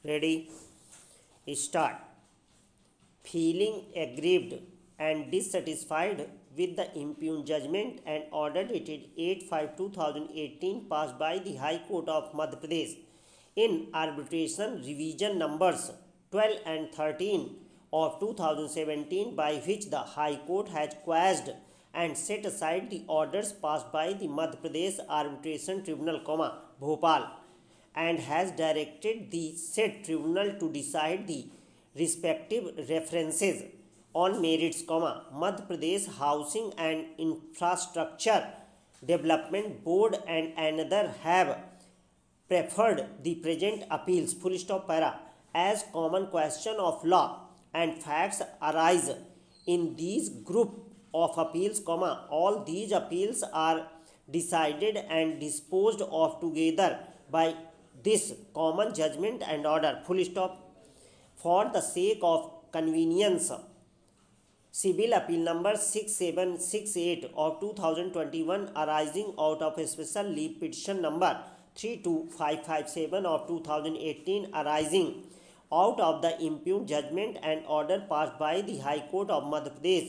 Ready? Start. Feeling aggrieved and dissatisfied with the impugned judgment and order dated 8/5/2018 passed by the High Court of Madhya Pradesh in arbitration revision numbers 12 and 13 of 2017, by which the High Court has quashed and set aside the orders passed by the Madhya Pradesh Arbitration Tribunal, Bhopal, and has directed the said tribunal to decide the respective references on merits, Madhya Pradesh Housing and Infrastructure Development Board and another have preferred the present appeals, as common question of law and facts arise in these group of appeals, all these appeals are decided and disposed of together by this common judgment and order, for the sake of convenience. Civil Appeal number 6768 of 2021 arising out of a special leave petition number 32557 of 2018 arising out of the impugned judgment and order passed by the High Court of Madhya Pradesh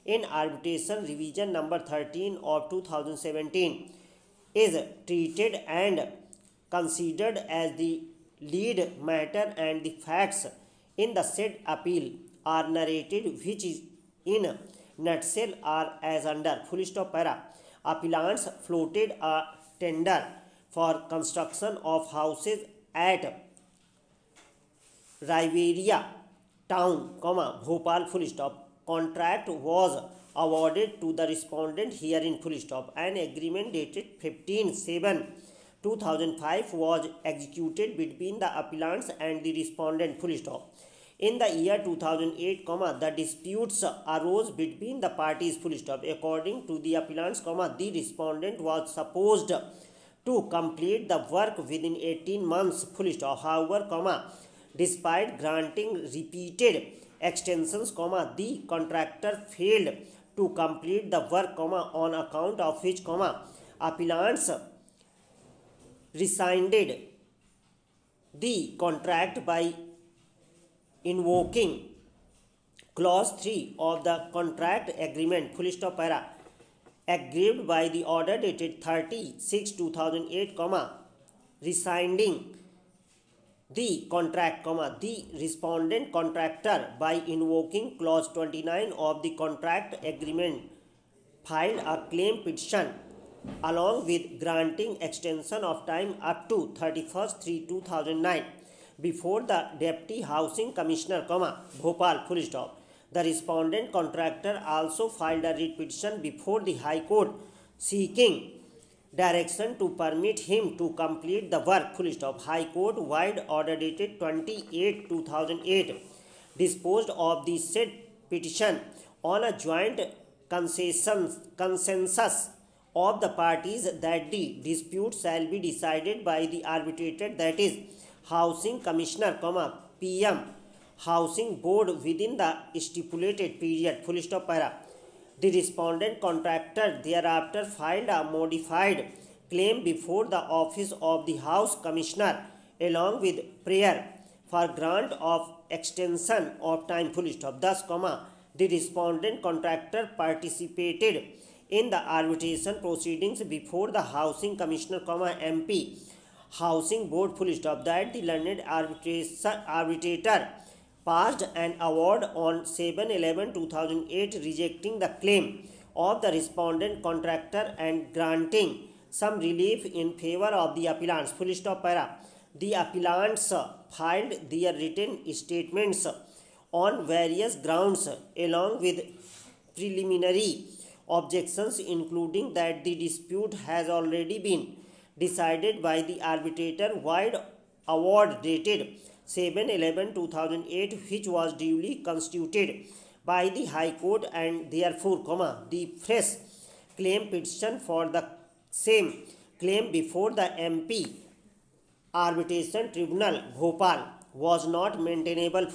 in arbitration revision number 13 of 2017 is treated and considered as the lead matter, and the facts in the said appeal are narrated, which is in nutshell are as under, appellants floated a tender for construction of houses at Riveria Town, Bhopal, Contract was awarded to the respondent herein, An agreement dated 15/7/2005 was executed between the appellants and the respondent, In the year 2008, the disputes arose between the parties, According to the appellants, the respondent was supposed to complete the work within 18 months, However, despite granting repeated extensions, the contractor failed to complete the work, on account of which, appellants rescinded the contract by invoking clause 3 of the contract agreement, aggrieved by the order dated 30/6/2008, rescinding the contract, the respondent contractor by invoking clause 29 of the contract agreement filed a claim petition along with granting extension of time up to 31/3/2009 before the Deputy Housing Commissioner, Bhopal, The respondent contractor also filed a writ petition before the High Court seeking direction to permit him to complete the work, High Court wide order dated 28/2008 disposed of the said petition on a joint consensus of the parties that the dispute shall be decided by the arbitrator, that is Housing Commissioner, PM Housing Board, within the stipulated period, The respondent contractor thereafter filed a modified claim before the office of the House Commissioner along with prayer for grant of extension of time, Thus, the respondent contractor participated in the arbitration proceedings before the Housing Commissioner, MP Housing Board, that the learned arbitrator passed an award on 7/11/2008 rejecting the claim of the respondent contractor and granting some relief in favor of the appellants, The appellants filed their written statements on various grounds along with preliminary objections, including that the dispute has already been decided by the arbitrator wide award dated 7/11/2008, which was duly constituted by the High Court, and therefore, the fresh claim petition for the same claim before the MP Arbitration Tribunal, Bhopal, was not maintainable,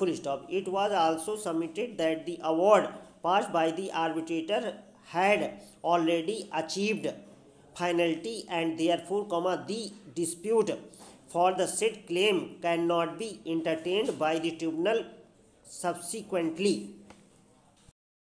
It was also submitted that the award passed by the arbitrator had already achieved finality, and therefore, the dispute for the said claim cannot be entertained by the tribunal subsequently.